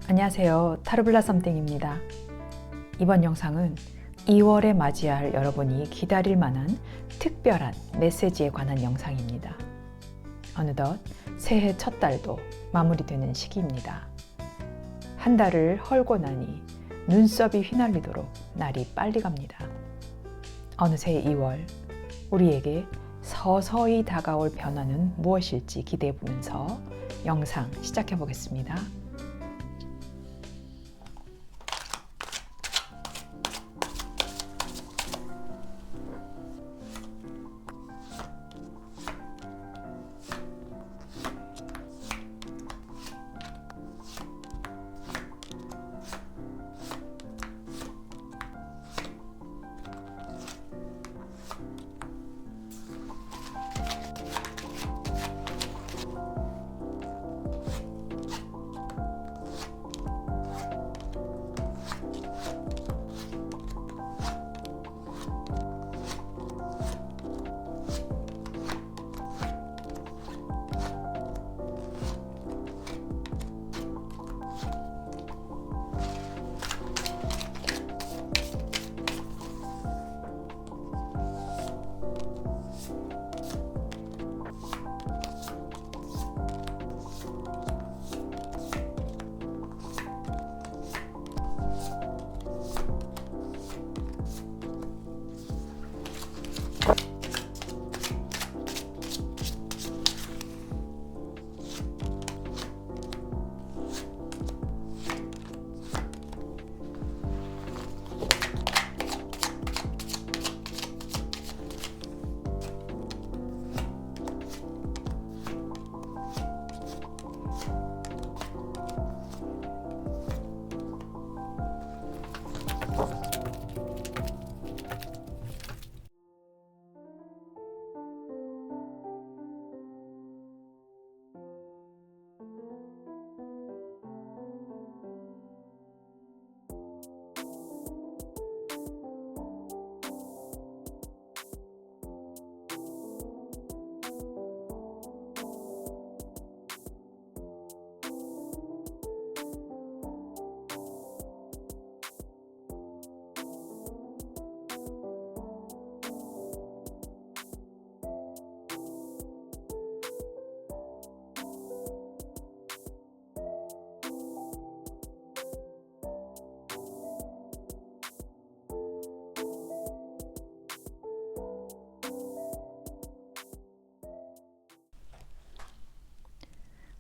안녕하세요. 타르블라 썸띵입니다. 이번 영상은 2월에 맞이할 여러분이 기다릴 만한 특별한 메시지에 관한 영상입니다. 어느덧 새해 첫 달도 마무리되는 시기입니다. 한 달을 헐고 나니 눈썹이 휘날리도록 날이 빨리 갑니다. 어느새 2월, 우리에게 서서히 다가올 변화는 무엇일지 기대해 보면서 영상 시작해 보겠습니다.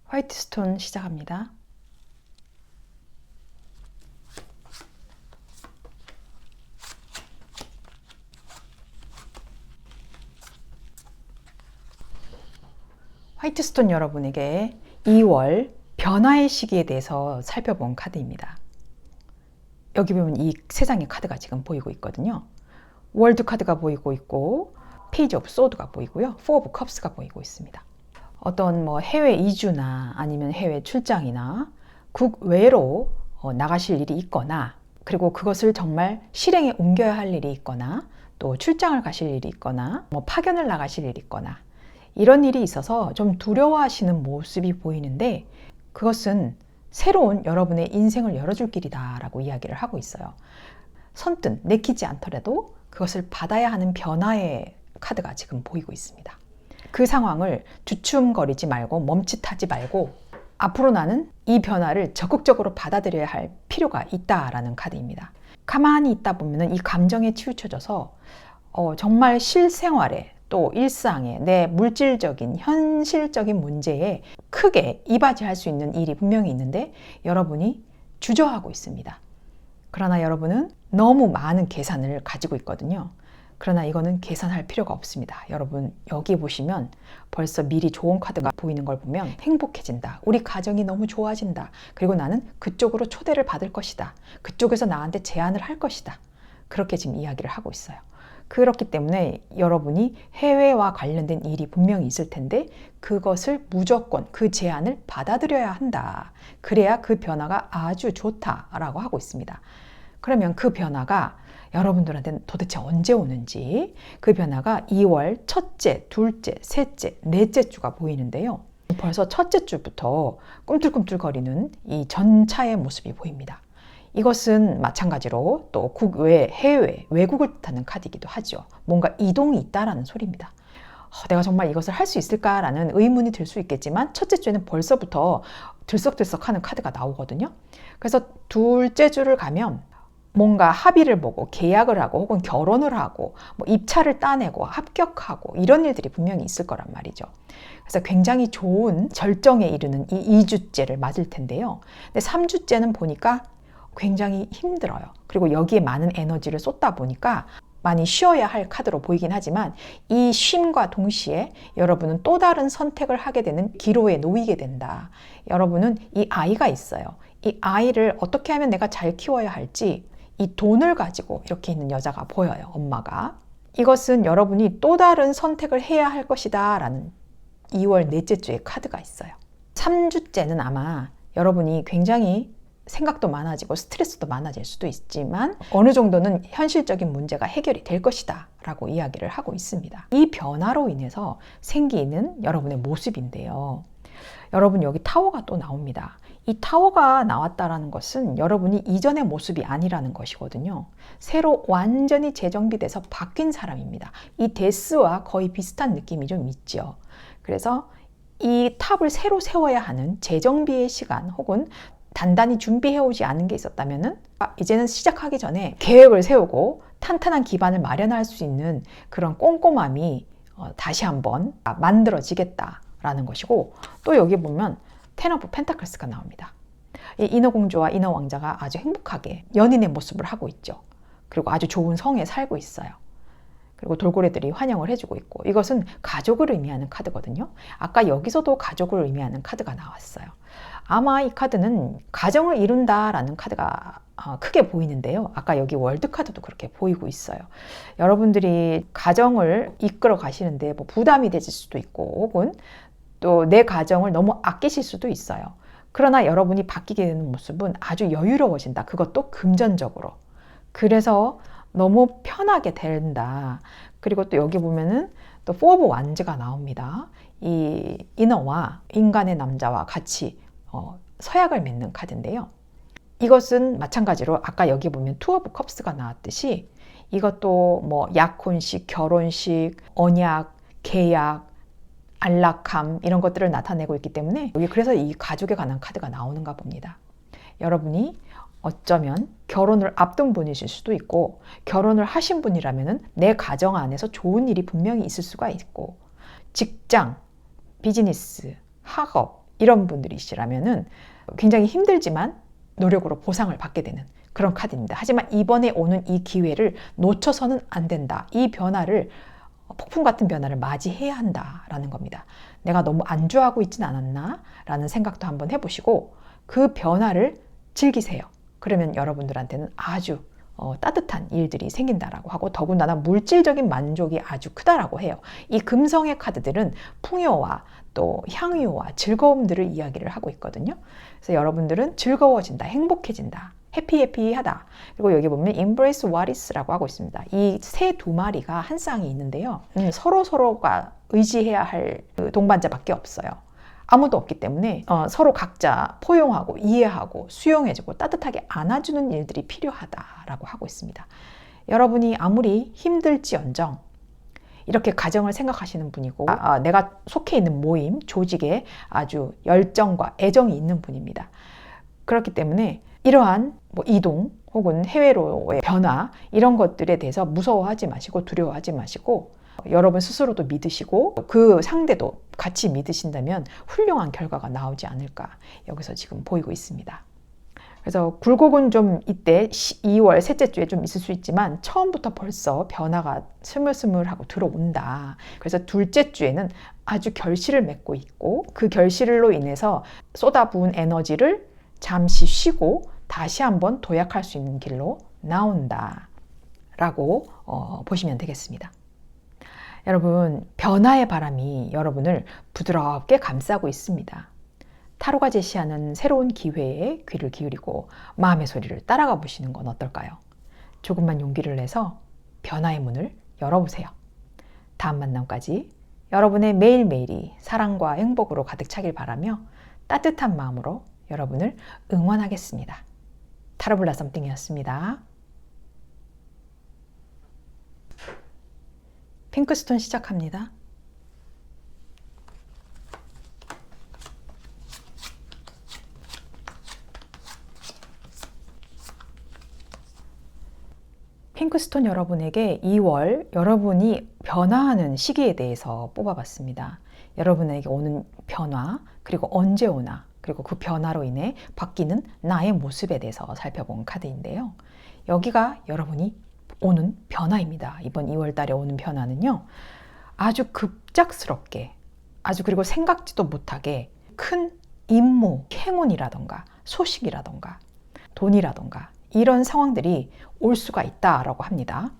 화이트 스톤 시작합니다. 화이트 스톤 여러분에게 2월 변화의 시기에 대해서 살펴본 카드입니다. 여기 보면 이 세 장의 카드가 지금 보이고 있거든요. 월드 카드가 보이고 있고 페이지 오브 소드가 보이고요. 포 오브 컵스가 보이고 있습니다. 어떤 해외 이주나 아니면 해외 출장이나 국외로 나가실 일이 있거나, 그리고 그것을 정말 실행에 옮겨야 할 일이 있거나, 또 출장을 가실 일이 있거나, 파견을 나가실 일이 있거나, 이런 일이 있어서 좀 두려워하시는 모습이 보이는데, 그것은 새로운 여러분의 인생을 열어줄 길이다 라고 이야기를 하고 있어요. 선뜻 내키지 않더라도 그것을 받아야 하는 변화의 카드가 지금 보이고 있습니다. 그 상황을 주춤거리지 말고 멈칫하지 말고 앞으로 나는 이 변화를 적극적으로 받아들여야 할 필요가 있다라는 카드입니다. 가만히 있다 보면 이 감정에 치우쳐져서 정말 실생활에 또 일상에 내 물질적인 현실적인 문제에 크게 이바지할 수 있는 일이 분명히 있는데 여러분이 주저하고 있습니다. 그러나 여러분은 너무 많은 계산을 가지고 있거든요. 그러나 이거는 계산할 필요가 없습니다. 여러분 여기 보시면 벌써 미리 좋은 카드가 보이는 걸 보면 행복해진다. 우리 가정이 너무 좋아진다. 그리고 나는 그쪽으로 초대를 받을 것이다. 그쪽에서 나한테 제안을 할 것이다. 그렇게 지금 이야기를 하고 있어요. 그렇기 때문에 여러분이 해외와 관련된 일이 분명히 있을 텐데 그것을 무조건 그 제안을 받아들여야 한다. 그래야 그 변화가 아주 좋다라고 하고 있습니다. 그러면 그 변화가 여러분들한테는 도대체 언제 오는지, 그 변화가 2월 첫째, 둘째, 셋째, 넷째 주가 보이는데요. 벌써 첫째 줄부터 꿈틀꿈틀거리는 이 전차의 모습이 보입니다. 이것은 마찬가지로 또 국외, 해외, 외국을 뜻하는 카드이기도 하죠. 뭔가 이동이 있다라는 소리입니다. 내가 정말 이것을 할 수 있을까라는 의문이 들 수 있겠지만 첫째 주에는 벌써부터 들썩들썩하는 카드가 나오거든요. 그래서 둘째 주를 가면 뭔가 합의를 보고 계약을 하고 혹은 결혼을 하고 뭐 입찰을 따내고 합격하고 이런 일들이 분명히 있을 거란 말이죠. 그래서 굉장히 좋은 절정에 이르는 이 2주째를 맞을 텐데요. 근데 3주째는 보니까 굉장히 힘들어요. 그리고 여기에 많은 에너지를 쏟다 보니까 많이 쉬어야 할 카드로 보이긴 하지만 이 쉼과 동시에 여러분은 또 다른 선택을 하게 되는 기로에 놓이게 된다. 여러분은 이 아이가 있어요. 이 아이를 어떻게 하면 내가 잘 키워야 할지 이 돈을 가지고 이렇게 있는 여자가 보여요. 엄마가. 이것은 여러분이 또 다른 선택을 해야 할 것이다 라는 2월 넷째 주에 카드가 있어요. 3주째는 아마 여러분이 굉장히 생각도 많아지고 스트레스도 많아질 수도 있지만 어느 정도는 현실적인 문제가 해결이 될 것이다 라고 이야기를 하고 있습니다. 이 변화로 인해서 생기는 여러분의 모습인데요. 여러분 여기 타워가 또 나옵니다. 이 타워가 나왔다라는 것은 여러분이 이전의 모습이 아니라는 것이거든요. 새로 완전히 재정비돼서 바뀐 사람입니다. 이 데스와 거의 비슷한 느낌이 좀 있죠. 그래서 이 탑을 새로 세워야 하는 재정비의 시간 혹은 단단히 준비해오지 않은 게 있었다면 이제는 시작하기 전에 계획을 세우고 탄탄한 기반을 마련할 수 있는 그런 꼼꼼함이 다시 한번 만들어지겠다라는 것이고, 또 여기 보면 텐 오브 펜타클스가 나옵니다. 이 인어공주와 인어왕자가 아주 행복하게 연인의 모습을 하고 있죠. 그리고 아주 좋은 성에 살고 있어요. 그리고 돌고래들이 환영을 해주고 있고, 이것은 가족을 의미하는 카드거든요. 아까 여기서도 가족을 의미하는 카드가 나왔어요. 아마 이 카드는 가정을 이룬다라는 카드가 크게 보이는데요. 아까 여기 월드 카드도 그렇게 보이고 있어요. 여러분들이 가정을 이끌어 가시는데 뭐 부담이 되실 수도 있고 혹은 또 내 가정을 너무 아끼실 수도 있어요. 그러나 여러분이 바뀌게 되는 모습은 아주 여유로워진다. 그것도 금전적으로. 그래서 너무 편하게 된다. 그리고 또 여기 보면은 또 포 오브 완즈가 나옵니다. 이 인어와 인간의 남자와 같이 서약을 맺는 카드인데요. 이것은 마찬가지로 아까 여기 보면 투 오브 컵스가 나왔듯이 이것도 뭐 약혼식, 결혼식, 언약, 계약, 안락함 이런 것들을 나타내고 있기 때문에 여기 그래서 이 가족에 관한 카드가 나오는가 봅니다. 여러분이 어쩌면 결혼을 앞둔 분이실 수도 있고 결혼을 하신 분이라면 내 가정 안에서 좋은 일이 분명히 있을 수가 있고 직장, 비즈니스, 학업 이런 분들이시라면 굉장히 힘들지만 노력으로 보상을 받게 되는 그런 카드입니다. 하지만 이번에 오는 이 기회를 놓쳐서는 안 된다. 이 변화를 폭풍 같은 변화를 맞이해야 한다라는 겁니다. 내가 너무 안주하고 있진 않았나? 라는 생각도 한번 해보시고 그 변화를 즐기세요. 그러면 여러분들한테는 아주 따뜻한 일들이 생긴다라고 하고 더군다나 물질적인 만족이 아주 크다라고 해요. 이 금성의 카드들은 풍요와 또 향유와 즐거움들을 이야기를 하고 있거든요. 그래서 여러분들은 즐거워진다, 행복해진다, 해피해피하다. 그리고 여기 보면 embrace what is라고 하고 있습니다. 이 새 두 마리가 한 쌍이 있는데요. 서로가 의지해야 할 동반자밖에 없어요. 아무도 없기 때문에 서로 각자 포용하고 이해하고 수용해주고 따뜻하게 안아주는 일들이 필요하다라고 하고 있습니다. 여러분이 아무리 힘들지언정 이렇게 가정을 생각하시는 분이고 내가 속해 있는 모임, 조직에 아주 열정과 애정이 있는 분입니다. 그렇기 때문에 이러한 뭐 이동 혹은 해외로의 변화 이런 것들에 대해서 무서워하지 마시고 두려워하지 마시고 여러분 스스로도 믿으시고 그 상대도 같이 믿으신다면 훌륭한 결과가 나오지 않을까 여기서 지금 보이고 있습니다. 그래서 굴곡은 좀 이때 2월 셋째 주에 좀 있을 수 있지만 처음부터 벌써 변화가 스물스물하고 들어온다. 그래서 둘째 주에는 아주 결실을 맺고 있고 그 결실로 인해서 쏟아부은 에너지를 잠시 쉬고 다시 한번 도약할 수 있는 길로 나온다 라고 보시면 되겠습니다. 여러분, 변화의 바람이 여러분을 부드럽게 감싸고 있습니다. 타로가 제시하는 새로운 기회에 귀를 기울이고 마음의 소리를 따라가 보시는 건 어떨까요? 조금만 용기를 내서 변화의 문을 열어보세요. 다음 만남까지 여러분의 매일매일이 사랑과 행복으로 가득 차길 바라며 따뜻한 마음으로 여러분을 응원하겠습니다. 타로 블라썸띵이었습니다. 핑크스톤 시작합니다. 핑크스톤 여러분에게 2월 여러분이 변화하는 시기에 대해서 뽑아봤습니다. 여러분에게 오는 변화, 그리고 언제 오나, 그리고 그 변화로 인해 바뀌는 나의 모습에 대해서 살펴본 카드인데요. 여기가 여러분이 오는 변화입니다. 이번 2월 달에 오는 변화는요. 아주 급작스럽게, 아주 그리고 생각지도 못하게 큰 임무, 행운이라던가 소식이라던가 돈이라던가 이런 상황들이 올 수가 있다라고 합니다.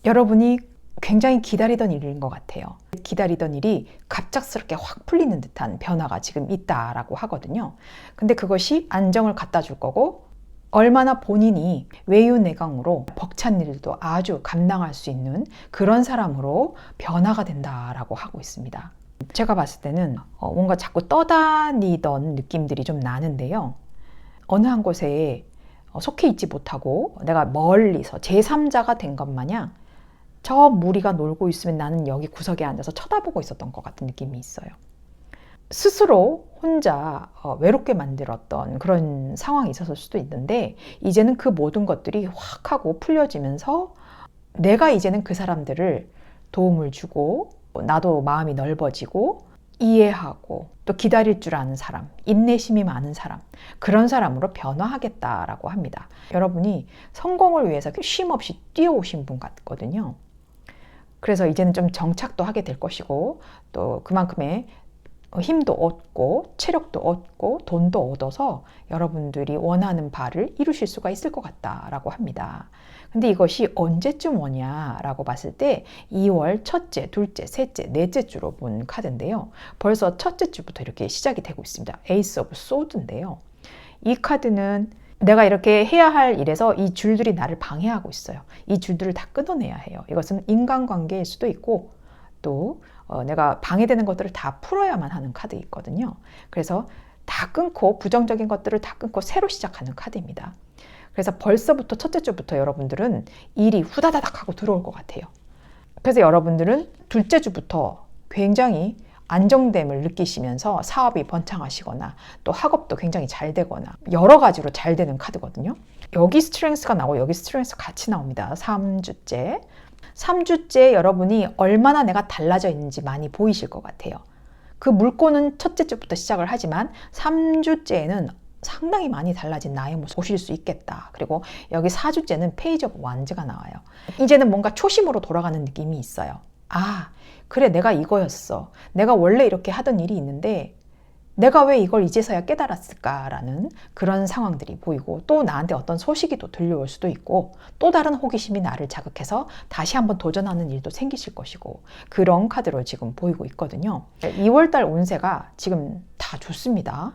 여러분이 굉장히 기다리던 일인 것 같아요. 기다리던 일이 갑작스럽게 확 풀리는 듯한 변화가 지금 있다라고 하거든요. 근데 그것이 안정을 갖다 줄 거고 얼마나 본인이 외유내강으로 벅찬 일도 아주 감당할 수 있는 그런 사람으로 변화가 된다라고 하고 있습니다. 제가 봤을 때는 뭔가 자꾸 떠다니던 느낌들이 좀 나는데요. 어느 한 곳에 속해 있지 못하고 내가 멀리서 제3자가 된 것 마냥 저 무리가 놀고 있으면 나는 여기 구석에 앉아서 쳐다보고 있었던 것 같은 느낌이 있어요. 스스로 혼자 외롭게 만들었던 그런 상황이 있었을 수도 있는데 이제는 그 모든 것들이 확 하고 풀려지면서 내가 이제는 그 사람들을 도움을 주고 나도 마음이 넓어지고 이해하고 또 기다릴 줄 아는 사람, 인내심이 많은 사람, 그런 사람으로 변화하겠다라고 합니다. 여러분이 성공을 위해서 쉼없이 뛰어오신 분 같거든요. 그래서 이제는 좀 정착도 하게 될 것이고 또 그만큼의 힘도 얻고 체력도 얻고 돈도 얻어서 여러분들이 원하는 바를 이루실 수가 있을 것 같다라고 합니다. 근데 이것이 언제쯤 오냐라고 봤을 때 2월 첫째, 둘째, 셋째, 넷째 주로 본 카드인데요. 벌써 첫째 주부터 이렇게 시작이 되고 있습니다. 에이스 오브 소드인데요. 이 카드는 내가 이렇게 해야 할 일에서 이 줄들이 나를 방해하고 있어요. 이 줄들을 다 끊어내야 해요. 이것은 인간관계일 수도 있고 또 내가 방해되는 것들을 다 풀어야만 하는 카드 있거든요. 그래서 다 끊고 부정적인 것들을 다 끊고 새로 시작하는 카드입니다. 그래서 벌써부터 첫째 주부터 여러분들은 일이 후다다닥 하고 들어올 것 같아요. 그래서 여러분들은 둘째 주부터 굉장히 안정됨을 느끼시면서 사업이 번창하시거나 또 학업도 굉장히 잘 되거나 여러 가지로 잘 되는 카드거든요. 여기 스트렝스가 나오고 여기 스트렝스 같이 나옵니다. 3주째. 3주째 여러분이 얼마나 내가 달라져 있는지 많이 보이실 것 같아요. 그 물꼬는 첫째 주부터 시작을 하지만 3주째에는 상당히 많이 달라진 나의 모습 보실 수 있겠다. 그리고 여기 4주째는 페이지 오브 완즈가 나와요. 이제는 뭔가 초심으로 돌아가는 느낌이 있어요. 아, 그래, 내가 이거였어. 내가 원래 이렇게 하던 일이 있는데 내가 왜 이걸 이제서야 깨달았을까라는 그런 상황들이 보이고 또 나한테 어떤 소식이 또 들려올 수도 있고 또 다른 호기심이 나를 자극해서 다시 한번 도전하는 일도 생기실 것이고 그런 카드로 지금 보이고 있거든요. 2월달 운세가 지금 다 좋습니다.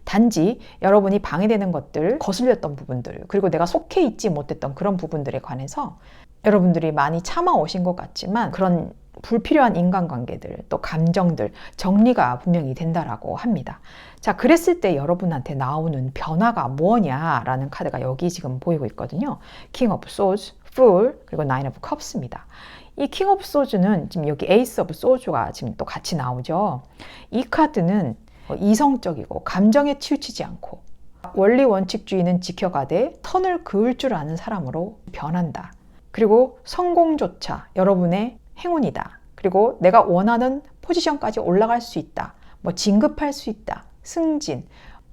단지 여러분이 방해되는 것들, 거슬렸던 부분들, 그리고 내가 속해 있지 못했던 그런 부분들에 관해서 여러분들이 많이 참아오신 것 같지만 그런 불필요한 인간관계들, 또 감정들 정리가 분명히 된다라고 합니다. 자, 그랬을 때 여러분한테 나오는 변화가 뭐냐라는 카드가 여기 지금 보이고 있거든요. 킹 오브 소즈, 풀, 그리고 나인 오브 컵스입니다. 이 킹 오브 소즈는 지금 여기 에이스 오브 소즈가 지금 또 같이 나오죠. 이 카드는 이성적이고 감정에 치우치지 않고 원리 원칙주의는 지켜가되 선을 그을 줄 아는 사람으로 변한다. 그리고 성공조차 여러분의 행운이다. 그리고 내가 원하는 포지션까지 올라갈 수 있다. 뭐 진급할 수 있다. 승진,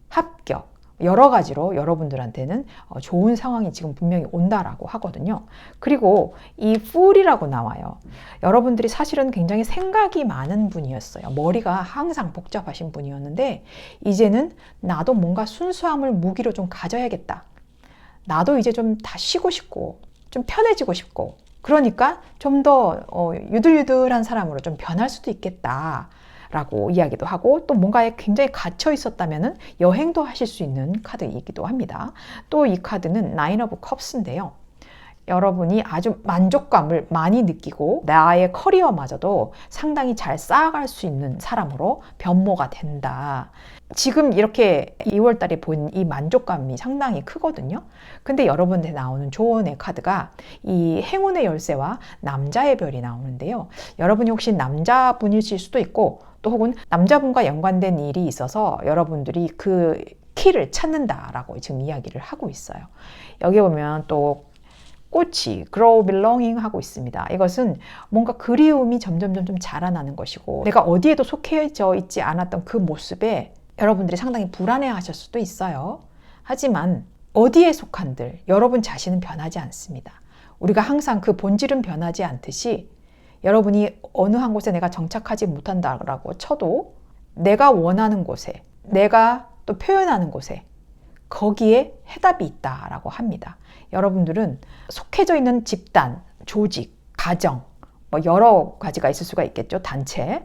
합격, 여러 가지로 여러분들한테는 좋은 상황이 지금 분명히 온다라고 하거든요. 그리고 이 fool이라고 나와요. 여러분들이 사실은 굉장히 생각이 많은 분이었어요. 머리가 항상 복잡하신 분이었는데 이제는 나도 뭔가 순수함을 무기로 좀 가져야겠다. 나도 이제 좀 다 쉬고 싶고 좀 편해지고 싶고 그러니까 좀 더 유들유들한 사람으로 좀 변할 수도 있겠다. 라고 이야기도 하고 또 뭔가에 굉장히 갇혀 있었다면 여행도 하실 수 있는 카드이기도 합니다. 또 이 카드는 나인 오브 컵스인데요. 여러분이 아주 만족감을 많이 느끼고 나의 커리어마저도 상당히 잘 쌓아갈 수 있는 사람으로 변모가 된다. 지금 이렇게 2월 달에 본 이 만족감이 상당히 크거든요. 근데 여러분한테 나오는 조언의 카드가 이 행운의 열쇠와 남자의 별이 나오는데요. 여러분이 혹시 남자분이실 수도 있고 또 혹은 남자분과 연관된 일이 있어서 여러분들이 그 키를 찾는다라고 지금 이야기를 하고 있어요. 여기 보면 또 꽃이 grow belonging 하고 있습니다. 이것은 뭔가 그리움이 점점 자라나는 것이고 내가 어디에도 속해져 있지 않았던 그 모습에 여러분들이 상당히 불안해 하실 수도 있어요. 하지만 어디에 속한들 여러분 자신은 변하지 않습니다. 우리가 항상 그 본질은 변하지 않듯이 여러분이 어느 한 곳에 내가 정착하지 못한다라고 쳐도 내가 원하는 곳에 내가 또 표현하는 곳에 거기에 해답이 있다라고 합니다. 여러분들은 속해져 있는 집단, 조직, 가정, 뭐 여러 가지가 있을 수가 있겠죠. 단체.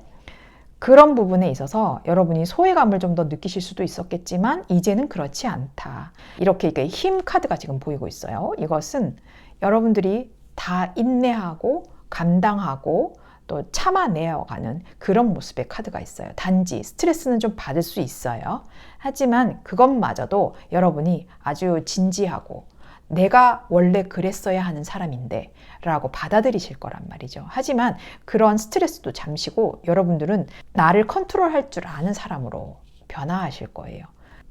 그런 부분에 있어서 여러분이 소외감을 좀 더 느끼실 수도 있었겠지만 이제는 그렇지 않다. 이렇게 힘 카드가 지금 보이고 있어요. 이것은 여러분들이 다 인내하고 감당하고 또 참아내어가는 그런 모습의 카드가 있어요. 단지 스트레스는 좀 받을 수 있어요. 하지만 그것마저도 여러분이 아주 진지하고 내가 원래 그랬어야 하는 사람인데 라고 받아들이실 거란 말이죠. 하지만 그런 스트레스도 잠시고 여러분들은 나를 컨트롤할 줄 아는 사람으로 변화하실 거예요.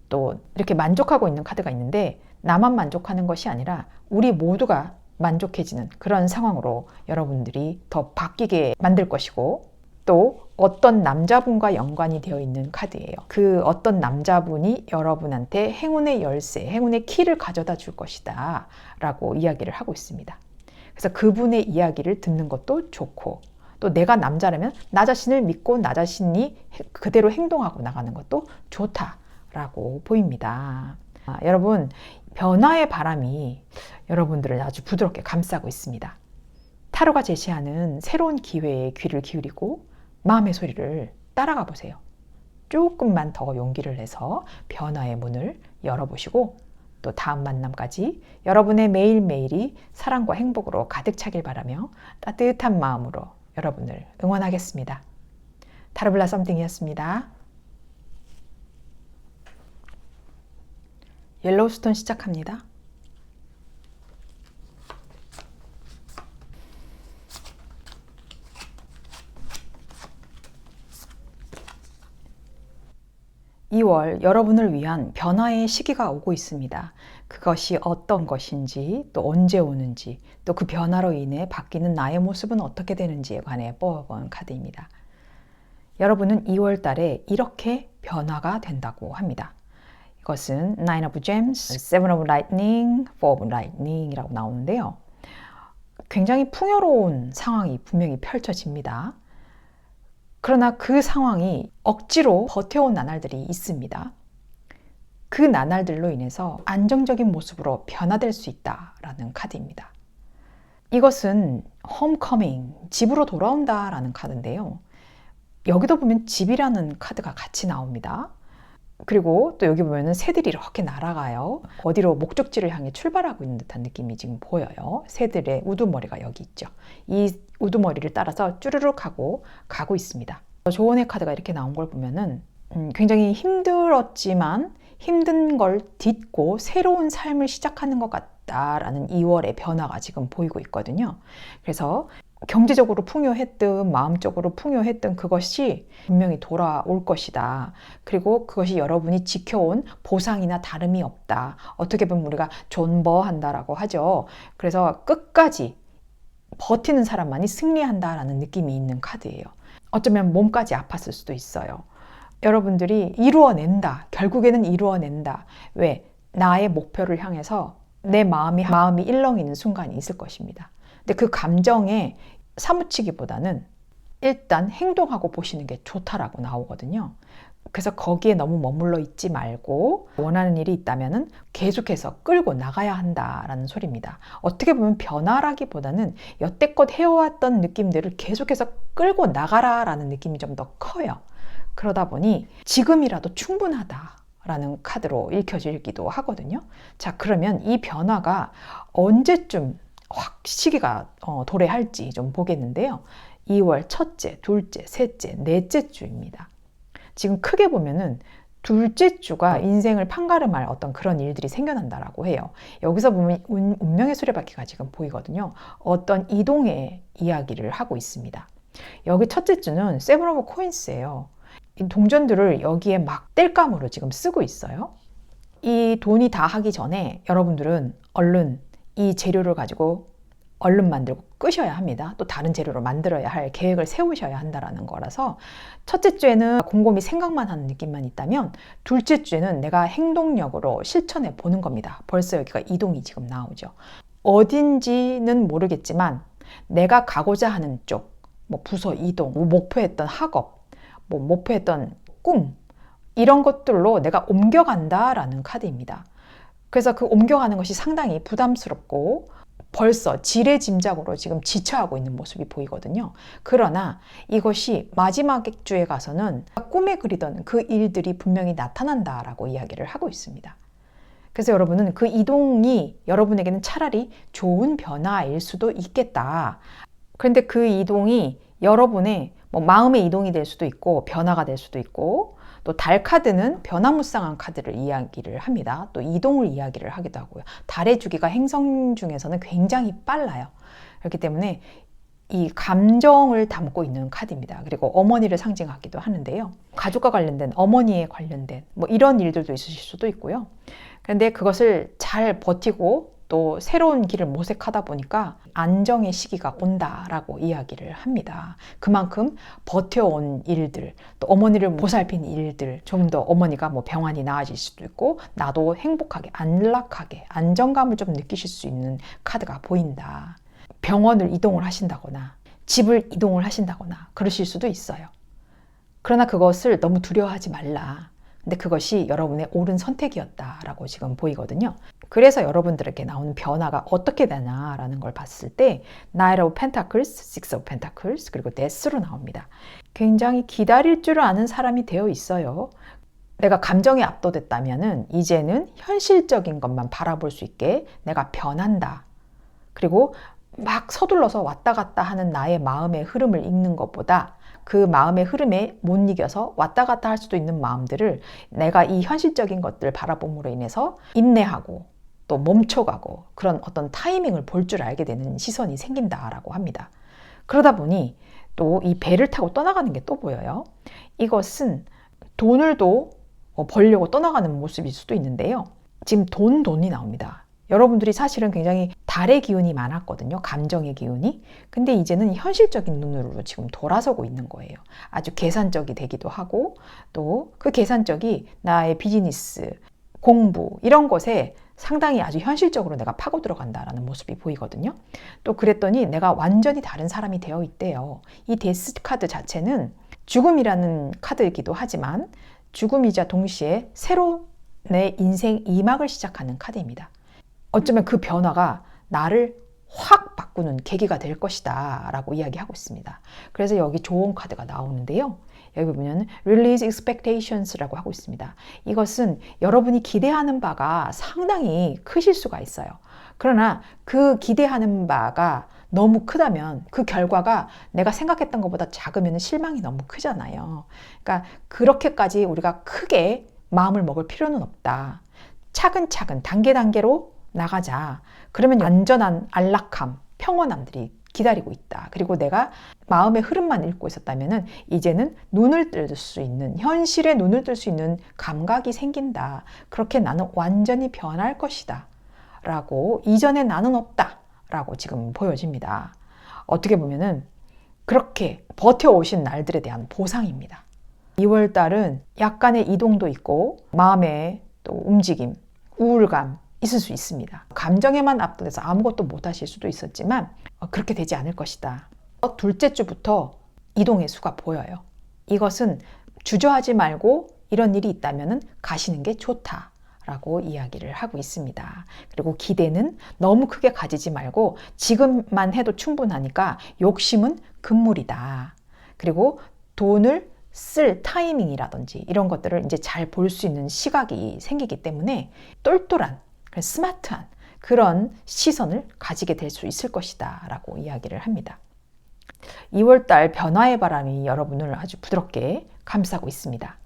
또 이렇게 만족하고 있는 카드가 있는데 나만 만족하는 것이 아니라 우리 모두가 만족해지는 그런 상황으로 여러분들이 더 바뀌게 만들 것이고 또 어떤 남자분과 연관이 되어 있는 카드예요. 그 어떤 남자분이 여러분한테 행운의 열쇠, 행운의 키를 가져다 줄 것이다 라고 이야기를 하고 있습니다. 그래서 그분의 이야기를 듣는 것도 좋고 또 내가 남자라면 나 자신을 믿고 나 자신이 그대로 행동하고 나가는 것도 좋다라고 보입니다. 여러분 변화의 바람이 여러분들을 아주 부드럽게 감싸고 있습니다. 타로가 제시하는 새로운 기회에 귀를 기울이고 마음의 소리를 따라가 보세요. 조금만 더 용기를 내서 변화의 문을 열어보시고 또 다음 만남까지 여러분의 매일매일이 사랑과 행복으로 가득 차길 바라며 따뜻한 마음으로 여러분을 응원하겠습니다. 타로블라 썸띵이었습니다. 옐로우스톤 시작합니다. (2월) 여러분을 위한 변화의 시기가 오고 있습니다. 그것이 어떤 것인지 또 언제 오는지 또 그 변화로 인해 바뀌는 나의 모습은 어떻게 되는지에 관해 뽑아본 카드입니다. 여러분은 2월 달에 이렇게 변화가 된다고 합니다. 이것은 Nine of Gems, Seven of Lightning, Four of Lightning 이라고 나오는데요. 굉장히 풍요로운 상황이 분명히 펼쳐집니다. 그러나 그 상황이 억지로 버텨온 나날들이 있습니다. 그 나날들로 인해서 안정적인 모습으로 변화될 수 있다라는 카드입니다. 이것은 홈커밍, 집으로 돌아온다라는 카드인데요. 여기도 보면 집이라는 카드가 같이 나옵니다. 그리고 또 여기 보면은 새들이 이렇게 날아가요. 어디로 목적지를 향해 출발하고 있는 듯한 느낌이 지금 보여요. 새들의 우두머리가 여기 있죠. 이 우두머리를 따라서 쭈르륵 하고 가고 있습니다. 조언의 카드가 이렇게 나온 걸 보면은 굉장히 힘들었지만 힘든 걸 딛고 새로운 삶을 시작하는 것 같다라는 2월의 변화가 지금 보이고 있거든요. 그래서 경제적으로 풍요했든 마음적으로 풍요했든 그것이 분명히 돌아올 것이다. 그리고 그것이 여러분이 지켜온 보상이나 다름이 없다. 어떻게 보면 우리가 존버한다라고 하죠. 그래서 끝까지 버티는 사람만이 승리한다라는 느낌이 있는 카드예요. 어쩌면 몸까지 아팠을 수도 있어요. 여러분들이 이루어낸다. 결국에는 이루어낸다. 왜? 나의 목표를 향해서 내 마음이 일렁이는 순간이 있을 것입니다. 근데 그 감정에 사무치기보다는 일단 행동하고 보시는 게 좋다라고 나오거든요. 그래서 거기에 너무 머물러 있지 말고 원하는 일이 있다면 계속해서 끌고 나가야 한다라는 소리입니다. 어떻게 보면 변화라기보다는 여태껏 해왔던 느낌들을 계속해서 끌고 나가라라는 느낌이 좀 더 커요. 그러다 보니 지금이라도 충분하다라는 카드로 읽혀지기도 하거든요. 자, 그러면 이 변화가 언제쯤 확 시기가 도래할지 좀 보겠는데요. 2월 첫째, 둘째, 셋째, 넷째 주입니다. 지금 크게 보면은 둘째 주가 인생을 판가름할 어떤 그런 일들이 생겨난다라고 해요. 여기서 보면 운명의 수레바퀴가 지금 보이거든요. 어떤 이동의 이야기를 하고 있습니다. 여기 첫째 주는 세븐 오브 코인스예요. 이 동전들을 여기에 막 뗄감으로 지금 쓰고 있어요. 이 돈이 다 하기 전에 여러분들은 얼른 이 재료를 가지고 얼른 만들고 끄셔야 합니다. 또 다른 재료로 만들어야 할 계획을 세우셔야 한다는 거라서 첫째 주에는 곰곰이 생각만 하는 느낌만 있다면 둘째 주에는 내가 행동력으로 실천해 보는 겁니다. 벌써 여기가 이동이 지금 나오죠. 어딘지는 모르겠지만 내가 가고자 하는 쪽, 뭐 부서 이동, 뭐 목표했던 학업, 뭐 목표했던 꿈, 이런 것들로 내가 옮겨간다라는 카드입니다. 그래서 그 옮겨가는 것이 상당히 부담스럽고 벌써 지레짐작으로 지금 지쳐하고 있는 모습이 보이거든요. 그러나 이것이 마지막 주에 가서는 꿈에 그리던 그 일들이 분명히 나타난다라고 이야기를 하고 있습니다. 그래서 여러분은 그 이동이 여러분에게는 차라리 좋은 변화일 수도 있겠다. 그런데 그 이동이 여러분의 마음의 이동이 될 수도 있고 변화가 될 수도 있고 또 달 카드는 변화무쌍한 카드를 이야기를 합니다. 또 이동을 이야기를 하기도 하고요. 달의 주기가 행성 중에서는 굉장히 빨라요. 그렇기 때문에 이 감정을 담고 있는 카드입니다. 그리고 어머니를 상징하기도 하는데요. 가족과 관련된, 어머니에 관련된 이런 일들도 있으실 수도 있고요. 그런데 그것을 잘 버티고 또 새로운 길을 모색하다 보니까 안정의 시기가 온다라고 이야기를 합니다. 그만큼 버텨온 일들, 또 어머니를 보살핀 일들, 좀 더 어머니가 병환이 나아질 수도 있고 나도 행복하게, 안락하게, 안정감을 좀 느끼실 수 있는 카드가 보인다. 병원을 이동을 하신다거나 집을 이동을 하신다거나 그러실 수도 있어요. 그러나 그것을 너무 두려워하지 말라. 근데 그것이 여러분의 옳은 선택이었다라고 지금 보이거든요. 그래서 여러분들에게 나오는 변화가 어떻게 되나라는 걸 봤을 때 Knight of Pentacles, Six of Pentacles, 그리고 Death로 나옵니다. 굉장히 기다릴 줄 아는 사람이 되어 있어요. 내가 감정에 압도됐다면은 이제는 현실적인 것만 바라볼 수 있게 내가 변한다. 그리고 막 서둘러서 왔다 갔다 하는 나의 마음의 흐름을 읽는 것보다 그 마음의 흐름에 못 이겨서 왔다 갔다 할 수도 있는 마음들을 내가 이 현실적인 것들을 바라봄으로 인해서 인내하고 또 멈춰가고 그런 어떤 타이밍을 볼 줄 알게 되는 시선이 생긴다라고 합니다. 그러다 보니 또 이 배를 타고 떠나가는 게 또 보여요. 이것은 돈을 또 벌려고 떠나가는 모습일 수도 있는데요. 지금 돈이 나옵니다. 여러분들이 사실은 굉장히 달의 기운이 많았거든요. 감정의 기운이. 근데 이제는 현실적인 눈으로 지금 돌아서고 있는 거예요. 아주 계산적이 되기도 하고 또 그 계산적이 나의 비즈니스, 공부 이런 것에 상당히 아주 현실적으로 내가 파고 들어간다라는 모습이 보이거든요. 또 그랬더니 내가 완전히 다른 사람이 되어 있대요. 이 데스 카드 자체는 죽음이라는 카드이기도 하지만 죽음이자 동시에 새로 내 인생 2막을 시작하는 카드입니다. 어쩌면 그 변화가 나를 확 바꾸는 계기가 될 것이다 라고 이야기하고 있습니다. 그래서 여기 좋은 카드가 나오는데요. 여기 보면 Release Expectations라고 하고 있습니다. 이것은 여러분이 기대하는 바가 상당히 크실 수가 있어요. 그러나 그 기대하는 바가 너무 크다면 그 결과가 내가 생각했던 것보다 작으면 실망이 너무 크잖아요. 그러니까 그렇게까지 우리가 크게 마음을 먹을 필요는 없다. 차근차근 단계로 나가자. 그러면 안전한 안락함, 평온함들이 기다리고 있다. 그리고 내가 마음의 흐름만 읽고 있었다면 이제는 눈을 뜰 수 있는, 현실에 눈을 뜰 수 있는 감각이 생긴다. 그렇게 나는 완전히 변할 것이다. 라고 이전에 나는 없다. 라고 지금 보여집니다. 어떻게 보면은 그렇게 버텨오신 날들에 대한 보상입니다. 2월 달은 약간의 이동도 있고 마음의 또 움직임, 우울감 있을 수 있습니다. 감정에만 압도돼서 아무것도 못 하실 수도 있었지만 그렇게 되지 않을 것이다. 둘째 주부터 이동의 수가 보여요. 이것은 주저하지 말고 이런 일이 있다면 가시는 게 좋다라고 이야기를 하고 있습니다. 그리고 기대는 너무 크게 가지지 말고 지금만 해도 충분하니까 욕심은 금물이다. 그리고 돈을 쓸 타이밍이라든지 이런 것들을 이제 잘 볼 수 있는 시각이 생기기 때문에 똘똘한 스마트한 그런 시선을 가지게 될 수 있을 것이다 라고 이야기를 합니다. 2월달 변화의 바람이 여러분을 아주 부드럽게 감싸고 있습니다.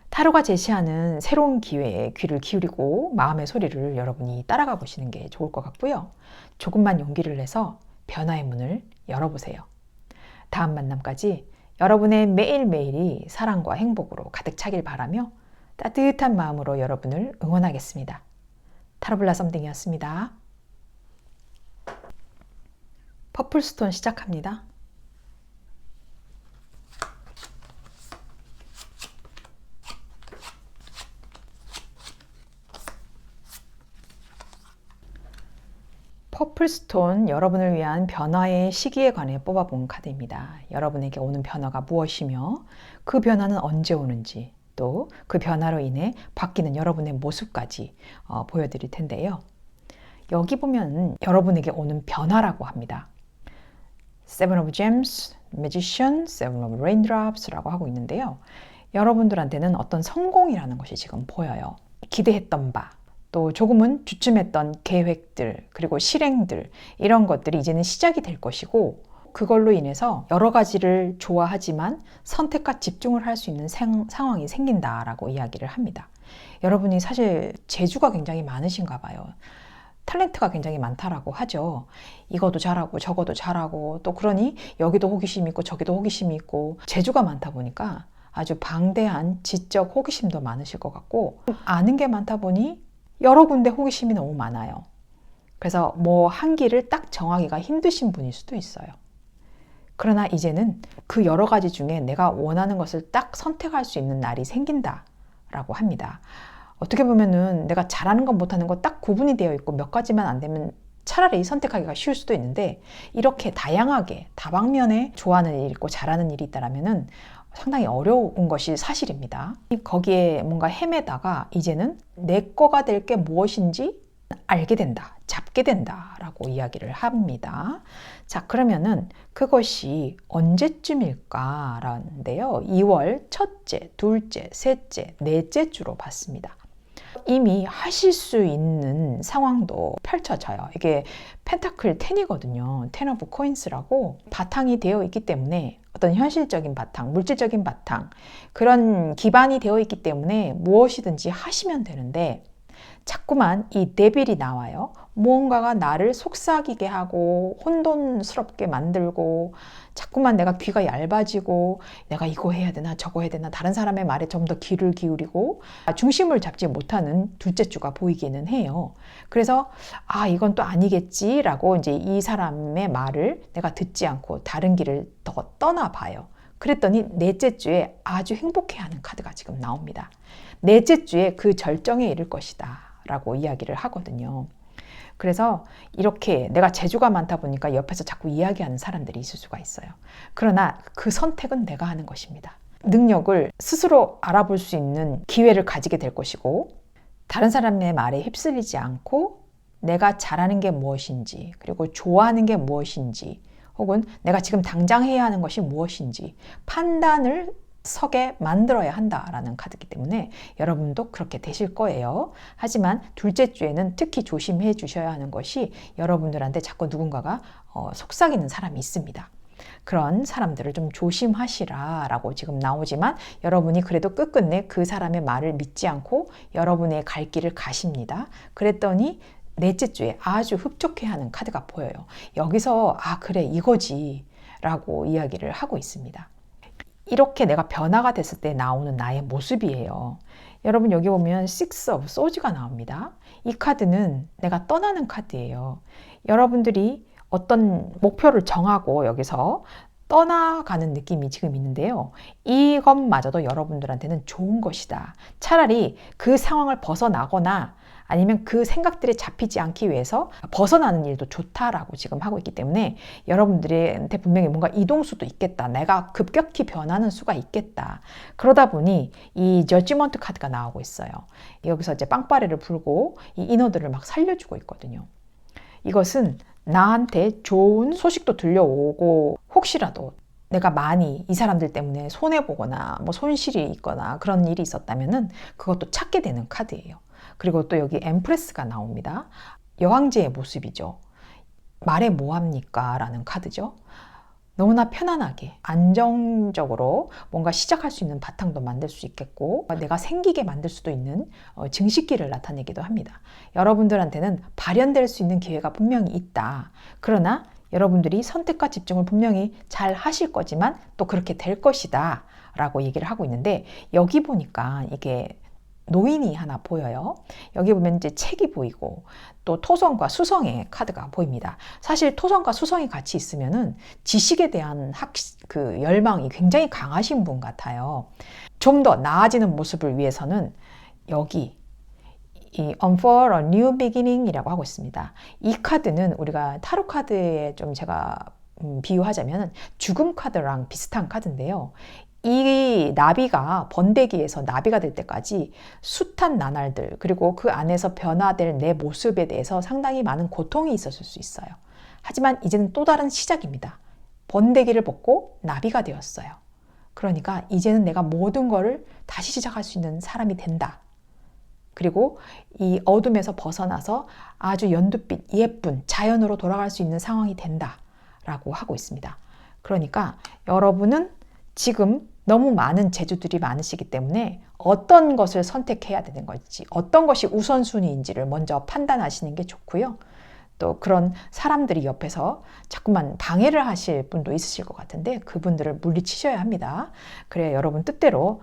타로가 제시하는 새로운 기회에 귀를 기울이고 마음의 소리를 여러분이 따라가 보시는 게 좋을 것 같고요. 조금만 용기를 내서 변화의 문을 열어보세요. 다음 만남까지 여러분의 매일매일이 사랑과 행복으로 가득 차길 바라며 따뜻한 마음으로 여러분을 응원하겠습니다. 타로블라 썸띵이었습니다. 퍼플스톤 시작합니다. 퍼플스톤 여러분을 위한 변화의 시기에 관해 뽑아본 카드입니다. 여러분에게 오는 변화가 무엇이며 그 변화는 언제 오는지 또 그 변화로 인해 바뀌는 여러분의 모습까지 보여드릴 텐데요. 여기 보면 여러분에게 오는 변화라고 합니다. Seven of Gems, Magician, Seven of Raindrops라고 하고 있는데요. 여러분들한테는 어떤 성공이라는 것이 지금 보여요. 기대했던 바, 또 조금은 주춤했던 계획들, 그리고 실행들 이런 것들이 이제는 시작이 될 것이고 그걸로 인해서 여러 가지를 좋아하지만 선택과 집중을 할 수 있는 상황이 생긴다라고 이야기를 합니다. 여러분이 사실 재주가 굉장히 많으신가 봐요. 탤런트가 굉장히 많다라고 하죠. 이것도 잘하고 저것도 잘하고 또 그러니 여기도 호기심이 있고 저기도 호기심이 있고 재주가 많다 보니까 아주 방대한 지적 호기심도 많으실 것 같고 아는 게 많다 보니 여러 군데 호기심이 너무 많아요. 그래서 뭐 한 길을 딱 정하기가 힘드신 분일 수도 있어요. 그러나 이제는 그 여러 가지 중에 내가 원하는 것을 딱 선택할 수 있는 날이 생긴다라고 합니다. 어떻게 보면은 내가 잘하는 것 못하는 것 딱 구분이 되어 있고 몇 가지만 안 되면 차라리 선택하기가 쉬울 수도 있는데 이렇게 다양하게 다방면에 좋아하는 일이 있고 잘하는 일이 있다라면은 상당히 어려운 것이 사실입니다. 거기에 뭔가 헤매다가 이제는 내 거가 될 게 무엇인지 알게 된다, 잡게 된다라고 이야기를 합니다. 자, 그러면은 그것이 언제쯤일까라는데요. 2월 첫째, 둘째, 셋째, 넷째 주로 봤습니다. 이미 하실 수 있는 상황도 펼쳐져요. 이게 펜타클 10이거든요. 10 오브 코인스라고 바탕이 되어 있기 때문에 어떤 현실적인 바탕, 물질적인 바탕 그런 기반이 되어 있기 때문에 무엇이든지 하시면 되는데 자꾸만 이 데빌이 나와요. 무언가가 나를 속삭이게 하고 혼돈스럽게 만들고 자꾸만 내가 귀가 얇아지고 내가 이거 해야 되나 저거 해야 되나 다른 사람의 말에 좀 더 귀를 기울이고 중심을 잡지 못하는 둘째 주가 보이기는 해요. 그래서 이건 또 아니겠지라고 이제 이 사람의 말을 내가 듣지 않고 다른 길을 더 떠나봐요. 그랬더니 넷째 주에 아주 행복해하는 카드가 지금 나옵니다. 넷째 주에 그 절정에 이를 것이다 라고 이야기를 하거든요. 그래서 이렇게 내가 재주가 많다 보니까 옆에서 자꾸 이야기하는 사람들이 있을 수가 있어요. 그러나 그 선택은 내가 하는 것입니다. 능력을 스스로 알아볼 수 있는 기회를 가지게 될 것이고 다른 사람의 말에 휩쓸리지 않고 내가 잘하는 게 무엇인지 그리고 좋아하는 게 무엇인지 혹은 내가 지금 당장 해야 하는 것이 무엇인지 판단을 서게 만들어야 한다라는 카드이기 때문에 여러분도 그렇게 되실 거예요. 하지만 둘째 주에는 특히 조심해 주셔야 하는 것이 여러분들한테 자꾸 누군가가 속삭이는 사람이 있습니다. 그런 사람들을 좀 조심하시라라고 지금 나오지만 여러분이 그래도 끝끝내 그 사람의 말을 믿지 않고 여러분의 갈 길을 가십니다. 그랬더니 넷째 주에 아주 흡족해하는 카드가 보여요. 여기서 그래 이거지 라고 이야기를 하고 있습니다. 이렇게 내가 변화가 됐을 때 나오는 나의 모습이에요. 여러분 여기 보면 Six of Swords가 나옵니다. 이 카드는 내가 떠나는 카드예요. 여러분들이 어떤 목표를 정하고 여기서 떠나가는 느낌이 지금 있는데요. 이것마저도 여러분들한테는 좋은 것이다. 차라리 그 상황을 벗어나거나 아니면 그 생각들에 잡히지 않기 위해서 벗어나는 일도 좋다라고 지금 하고 있기 때문에 여러분들한테 분명히 뭔가 이동수도 있겠다. 내가 급격히 변하는 수가 있겠다. 그러다 보니 이 저지먼트 카드가 나오고 있어요. 여기서 이제 빵빠레를 불고 이 인어들을 막 살려주고 있거든요. 이것은 나한테 좋은 소식도 들려오고 혹시라도 내가 많이 이 사람들 때문에 손해보거나 뭐 손실이 있거나 그런 일이 있었다면은 그것도 찾게 되는 카드예요. 그리고 또 여기 엠프레스가 나옵니다. 여왕제의 모습이죠. 말해 뭐합니까? 라는 카드죠. 너무나 편안하게 안정적으로 뭔가 시작할 수 있는 바탕도 만들 수 있겠고 내가 생기게 만들 수도 있는 증식기를 나타내기도 합니다. 여러분들한테는 발현될 수 있는 기회가 분명히 있다. 그러나 여러분들이 선택과 집중을 분명히 잘 하실 거지만 또 그렇게 될 것이다 라고 얘기를 하고 있는데, 여기 보니까 이게 노인이 하나 보여요. 여기 보면 이제 책이 보이고 또 토성과 수성의 카드가 보입니다. 사실 토성과 수성이 같이 있으면은 지식에 대한 그 열망이 굉장히 강하신 분 같아요. 좀 더 나아지는 모습을 위해서는 여기 이 On for a New Beginning 이라고 하고 있습니다. 이 카드는 우리가 타로 카드에 좀 제가 비유하자면 죽음 카드랑 비슷한 카드인데요. 이 나비가 번데기에서 나비가 될 때까지 숱한 나날들, 그리고 그 안에서 변화될 내 모습에 대해서 상당히 많은 고통이 있었을 수 있어요. 하지만 이제는 또 다른 시작입니다. 번데기를 벗고 나비가 되었어요. 그러니까 이제는 내가 모든 것을 다시 시작할 수 있는 사람이 된다. 그리고 이 어둠에서 벗어나서 아주 연두빛, 예쁜 자연으로 돌아갈 수 있는 상황이 된다 라고 하고 있습니다. 그러니까 여러분은 지금 너무 많은 재주들이 많으시기 때문에 어떤 것을 선택해야 되는 건지, 어떤 것이 우선순위인지를 먼저 판단하시는 게 좋고요. 또 그런 사람들이 옆에서 자꾸만 방해를 하실 분도 있으실 것 같은데 그분들을 물리치셔야 합니다. 그래야 여러분 뜻대로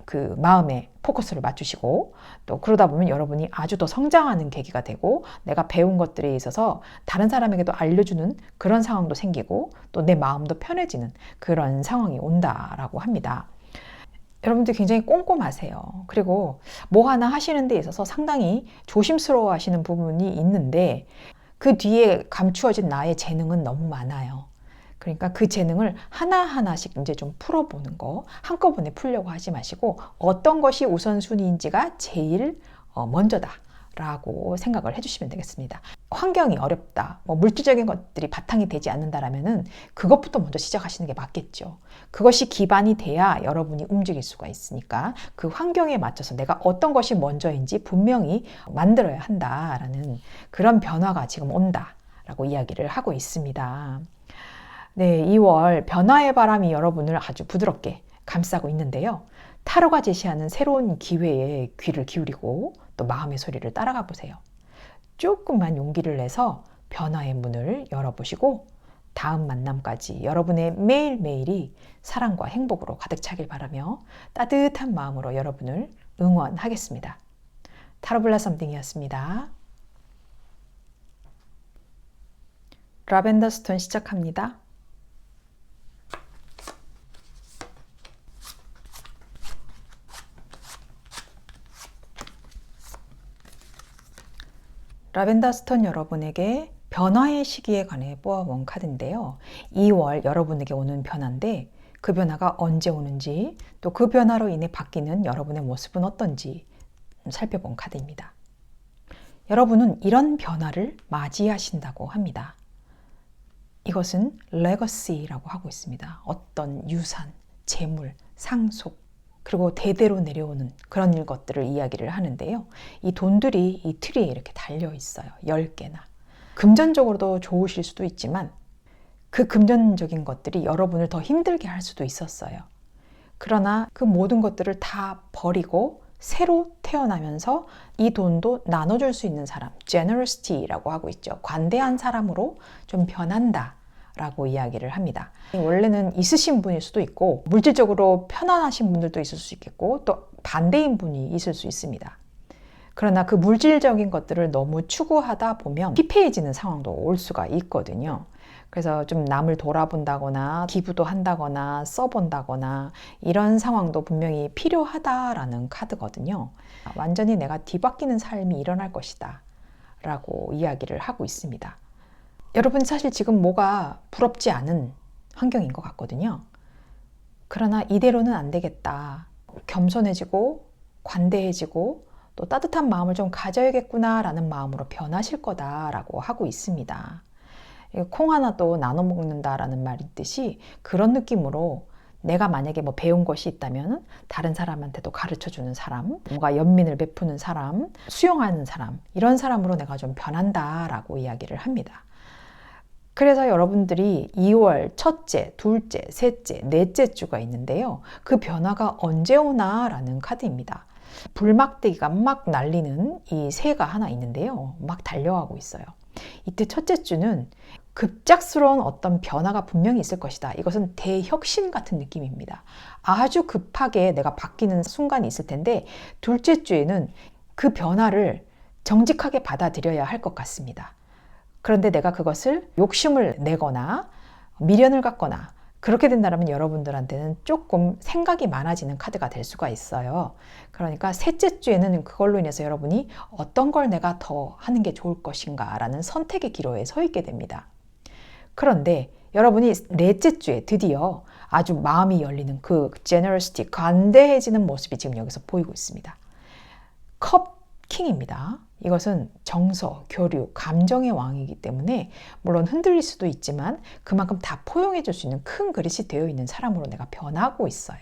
그 마음에 포커스를 맞추시고, 또 그러다 보면 여러분이 아주 더 성장하는 계기가 되고 내가 배운 것들에 있어서 다른 사람에게도 알려주는 그런 상황도 생기고 또 내 마음도 편해지는 그런 상황이 온다라고 합니다. 여러분들 굉장히 꼼꼼하세요. 그리고 뭐 하나 하시는 데 있어서 상당히 조심스러워 하시는 부분이 있는데 그 뒤에 감추어진 나의 재능은 너무 많아요. 그러니까 그 재능을 하나하나씩 이제 좀 풀어보는 거, 한꺼번에 풀려고 하지 마시고 어떤 것이 우선순위인지가 제일 먼저다 라고 생각을 해주시면 되겠습니다. 환경이 어렵다, 뭐 물질적인 것들이 바탕이 되지 않는다라면은 그것부터 먼저 시작하시는 게 맞겠죠. 그것이 기반이 돼야 여러분이 움직일 수가 있으니까 그 환경에 맞춰서 내가 어떤 것이 먼저인지 분명히 만들어야 한다라는 그런 변화가 지금 온다라고 이야기를 하고 있습니다. 네, 2월 변화의 바람이 여러분을 아주 부드럽게 감싸고 있는데요. 타로가 제시하는 새로운 기회에 귀를 기울이고 또 마음의 소리를 따라가 보세요. 조금만 용기를 내서 변화의 문을 열어보시고 다음 만남까지 여러분의 매일매일이 사랑과 행복으로 가득 차길 바라며 따뜻한 마음으로 여러분을 응원하겠습니다. 타로 블라썸띵이었습니다. 라벤더 스톤 시작합니다. 라벤더 스톤 여러분에게 변화의 시기에 관해 뽑아본 카드인데요. 2월 여러분에게 오는 변화인데 그 변화가 언제 오는지 또 그 변화로 인해 바뀌는 여러분의 모습은 어떤지 살펴본 카드입니다. 여러분은 이런 변화를 맞이하신다고 합니다. 이것은 레거시라고 하고 있습니다. 어떤 유산, 재물, 상속, 그리고 대대로 내려오는 그런 것들을 이야기를 하는데요. 이 돈들이 이 트리에 이렇게 달려 있어요. 10개나. 금전적으로도 좋으실 수도 있지만 그 금전적인 것들이 여러분을 더 힘들게 할 수도 있었어요. 그러나 그 모든 것들을 다 버리고 새로 태어나면서 이 돈도 나눠줄 수 있는 사람, generosity라고 하고 있죠. 관대한 사람으로 좀 변한다 라고 이야기를 합니다. 원래는 있으신 분일 수도 있고 물질적으로 편안하신 분들도 있을 수 있겠고 또 반대인 분이 있을 수 있습니다. 그러나 그 물질적인 것들을 너무 추구하다 보면 피폐해지는 상황도 올 수가 있거든요. 그래서 좀 남을 돌아본다거나 기부도 한다거나 써본다거나 이런 상황도 분명히 필요하다라는 카드거든요. 완전히 내가 뒤바뀌는 삶이 일어날 것이다 라고 이야기를 하고 있습니다. 여러분 사실 지금 뭐가 부럽지 않은 환경인 것 같거든요. 그러나 이대로는 안 되겠다. 겸손해지고 관대해지고 또 따뜻한 마음을 좀 가져야겠구나라는 마음으로 변하실 거다라고 하고 있습니다. 콩 하나 또 나눠 먹는다라는 말이 있듯이 그런 느낌으로 내가 만약에 뭐 배운 것이 있다면 다른 사람한테도 가르쳐주는 사람, 뭔가 연민을 베푸는 사람, 수용하는 사람, 이런 사람으로 내가 좀 변한다라고 이야기를 합니다. 그래서 여러분들이 2월 첫째, 둘째, 셋째, 넷째 주가 있는데요. 그 변화가 언제 오나라는 카드입니다. 불막대기가 막 날리는 이 새가 하나 있는데요. 막 달려가고 있어요. 이때 첫째 주는 급작스러운 어떤 변화가 분명히 있을 것이다. 이것은 대혁신 같은 느낌입니다. 아주 급하게 내가 바뀌는 순간이 있을 텐데, 둘째 주에는 그 변화를 정직하게 받아들여야 할 것 같습니다. 그런데 내가 그것을 욕심을 내거나 미련을 갖거나 그렇게 된다면 여러분들한테는 조금 생각이 많아지는 카드가 될 수가 있어요. 그러니까 셋째 주에는 그걸로 인해서 여러분이 어떤 걸 내가 더 하는 게 좋을 것인가 라는 선택의 기로에 서 있게 됩니다. 그런데 여러분이 넷째 주에 드디어 아주 마음이 열리는 그 generosity, 관대해지는 모습이 지금 여기서 보이고 있습니다. 컵 킹입니다. 이것은 정서, 교류, 감정의 왕이기 때문에 물론 흔들릴 수도 있지만 그만큼 다 포용해 줄 수 있는 큰 그릇이 되어 있는 사람으로 내가 변하고 있어요.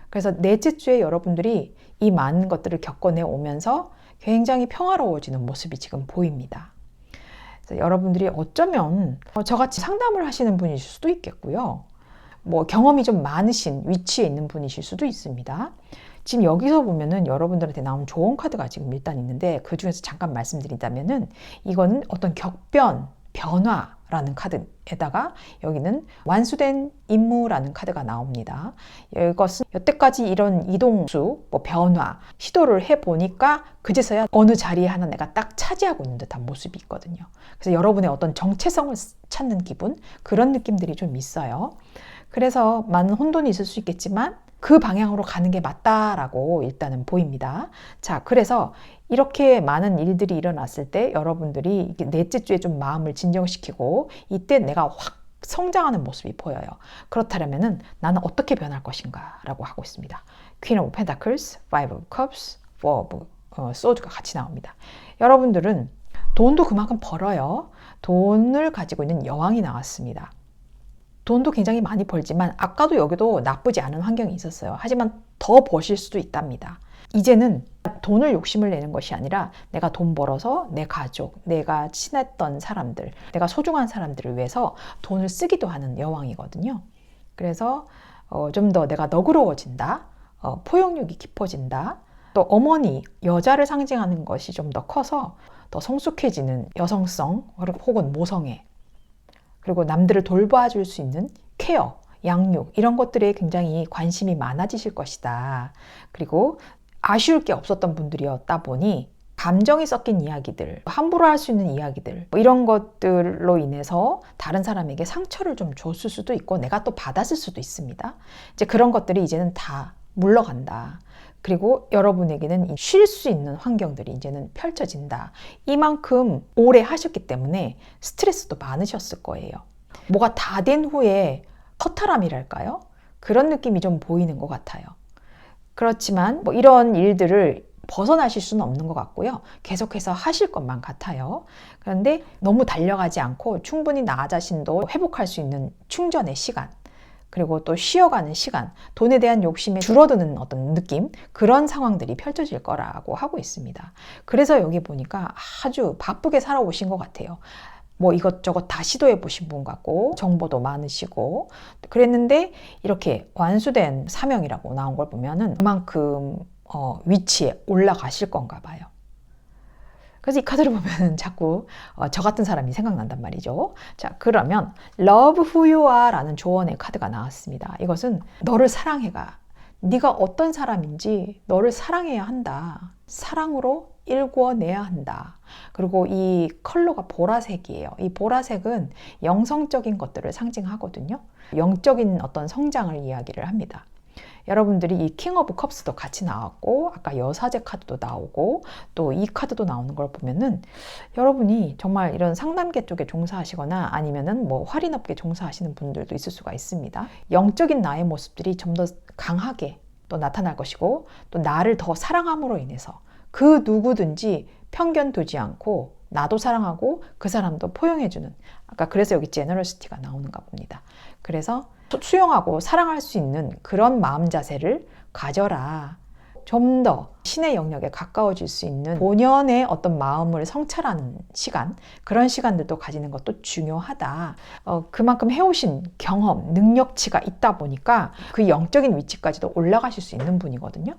그래서 넷째 주에 여러분들이 이 많은 것들을 겪어내 오면서 굉장히 평화로워지는 모습이 지금 보입니다. 그래서 여러분들이 어쩌면 저같이 상담을 하시는 분이실 수도 있겠고요. 뭐 경험이 좀 많으신 위치에 있는 분이실 수도 있습니다. 지금 여기서 보면은 여러분들한테 나온 조언 카드가 지금 일단 있는데 그 중에서 잠깐 말씀드린다면은 이거는 어떤 격변, 변화라는 카드에다가 여기는 완수된 임무라는 카드가 나옵니다. 이것은 여태까지 이런 이동수, 뭐 변화, 시도를 해보니까 그제서야 어느 자리에 하나 내가 딱 차지하고 있는 듯한 모습이 있거든요. 그래서 여러분의 어떤 정체성을 찾는 기분, 그런 느낌들이 좀 있어요. 그래서 많은 혼돈이 있을 수 있겠지만 그 방향으로 가는 게 맞다라고 일단은 보입니다. 자, 그래서 이렇게 많은 일들이 일어났을 때 여러분들이 넷째 주에 좀 마음을 진정시키고 이때 내가 확 성장하는 모습이 보여요. 그렇다면은 나는 어떻게 변할 것인가 라고 하고 있습니다. Queen of Pentacles, Five of Cups, Four of Swords가 같이 나옵니다. 여러분들은 돈도 그만큼 벌어요. 돈을 가지고 있는 여왕이 나왔습니다. 돈도 굉장히 많이 벌지만 아까도 여기도 나쁘지 않은 환경이 있었어요. 하지만 더 버실 수도 있답니다. 이제는 돈을 욕심을 내는 것이 아니라 내가 돈 벌어서 내 가족, 내가 친했던 사람들, 내가 소중한 사람들을 위해서 돈을 쓰기도 하는 여왕이거든요. 그래서 좀 더 내가 너그러워진다, 포용력이 깊어진다, 또 어머니, 여자를 상징하는 것이 좀 더 커서 더 성숙해지는 여성성 혹은 모성애, 그리고 남들을 돌봐줄 수 있는 케어, 양육 이런 것들에 굉장히 관심이 많아지실 것이다. 그리고 아쉬울 게 없었던 분들이었다 보니 감정이 섞인 이야기들, 함부로 할 수 있는 이야기들 이런 것들로 인해서 다른 사람에게 상처를 좀 줬을 수도 있고 내가 또 받았을 수도 있습니다. 이제 그런 것들이 이제는 다 물러간다. 그리고 여러분에게는 쉴 수 있는 환경들이 이제는 펼쳐진다. 이만큼 오래 하셨기 때문에 스트레스도 많으셨을 거예요. 뭐가 다 된 후에 허탈함이랄까요? 그런 느낌이 좀 보이는 것 같아요. 그렇지만 뭐 이런 일들을 벗어나실 수는 없는 것 같고요. 계속해서 하실 것만 같아요. 그런데 너무 달려가지 않고 충분히 나 자신도 회복할 수 있는 충전의 시간, 그리고 또 쉬어가는 시간, 돈에 대한 욕심에 줄어드는 어떤 느낌, 그런 상황들이 펼쳐질 거라고 하고 있습니다. 그래서 여기 보니까 아주 바쁘게 살아오신 것 같아요. 뭐 이것저것 다 시도해 보신 분 같고 정보도 많으시고 그랬는데 이렇게 완수된 사명이라고 나온 걸 보면은 그만큼 위치에 올라가실 건가 봐요. 그래서 이 카드를 보면 자꾸 저 같은 사람이 생각난단 말이죠. 자, 그러면 Love Who You Are 라는 조언의 카드가 나왔습니다. 이것은 너를 사랑해가. 네가 어떤 사람인지 너를 사랑해야 한다. 사랑으로 일구어내야 한다. 그리고 이 컬러가 보라색이에요. 이 보라색은 영성적인 것들을 상징하거든요. 영적인 어떤 성장을 이야기를 합니다. 여러분들이 이 킹 오브 컵스도 같이 나왔고 아까 여사제 카드도 나오고 또 이 카드도 나오는 걸 보면은 여러분이 정말 이런 상담계 쪽에 종사하시거나 아니면은 뭐 할인업계 종사하시는 분들도 있을 수가 있습니다. 영적인 나의 모습들이 좀 더 강하게 또 나타날 것이고 또 나를 더 사랑함으로 인해서 그 누구든지 편견 두지 않고 나도 사랑하고 그 사람도 포용해주는, 아까 그래서 여기 제너러시티가 나오는가 봅니다. 그래서 수용하고 사랑할 수 있는 그런 마음 자세를 가져라. 좀 더 신의 영역에 가까워질 수 있는 본연의 어떤 마음을 성찰하는 시간, 그런 시간들도 가지는 것도 중요하다. 그만큼 해오신 경험, 능력치가 있다 보니까 그 영적인 위치까지도 올라가실 수 있는 분이거든요.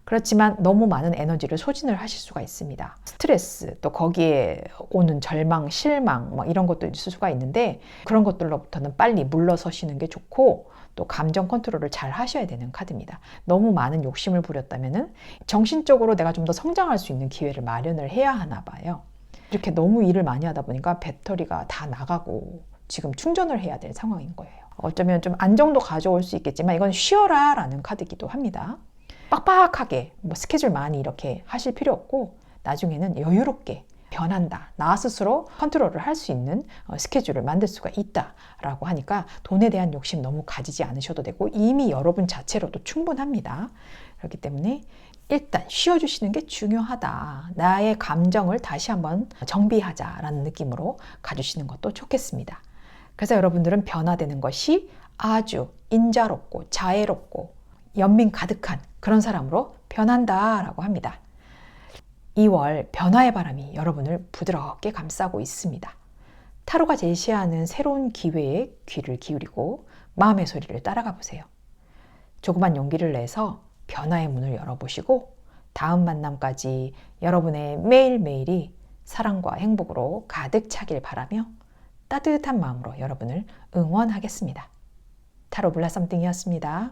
그렇지만 너무 많은 에너지를 소진을 하실 수가 있습니다. 스트레스, 또 거기에 오는 절망, 실망 이런 것도 있을 수가 있는데, 그런 것들로부터는 빨리 물러서시는 게 좋고, 또 감정 컨트롤을 잘 하셔야 되는 카드입니다. 너무 많은 욕심을 부렸다면 정신적으로 내가 좀 더 성장할 수 있는 기회를 마련을 해야 하나 봐요. 이렇게 너무 일을 많이 하다 보니까 배터리가 다 나가고 지금 충전을 해야 될 상황인 거예요. 어쩌면 좀 안정도 가져올 수 있겠지만 이건 쉬어라 라는 카드이기도 합니다. 빡빡하게 스케줄 많이 이렇게 하실 필요 없고, 나중에는 여유롭게 변한다, 나 스스로 컨트롤을 할 수 있는 스케줄을 만들 수가 있다라고 하니까 돈에 대한 욕심 너무 가지지 않으셔도 되고, 이미 여러분 자체로도 충분합니다. 그렇기 때문에 일단 쉬어주시는 게 중요하다, 나의 감정을 다시 한번 정비하자라는 느낌으로 가주시는 것도 좋겠습니다. 그래서 여러분들은 변화되는 것이 아주 인자롭고 자애롭고 연민 가득한 그런 사람으로 변한다라고 합니다. 2월 변화의 바람이 여러분을 부드럽게 감싸고 있습니다. 타로가 제시하는 새로운 기회에 귀를 기울이고 마음의 소리를 따라가 보세요. 조그만 용기를 내서 변화의 문을 열어보시고, 다음 만남까지 여러분의 매일매일이 사랑과 행복으로 가득 차길 바라며 따뜻한 마음으로 여러분을 응원하겠습니다. 타로 블라썸띵이었습니다.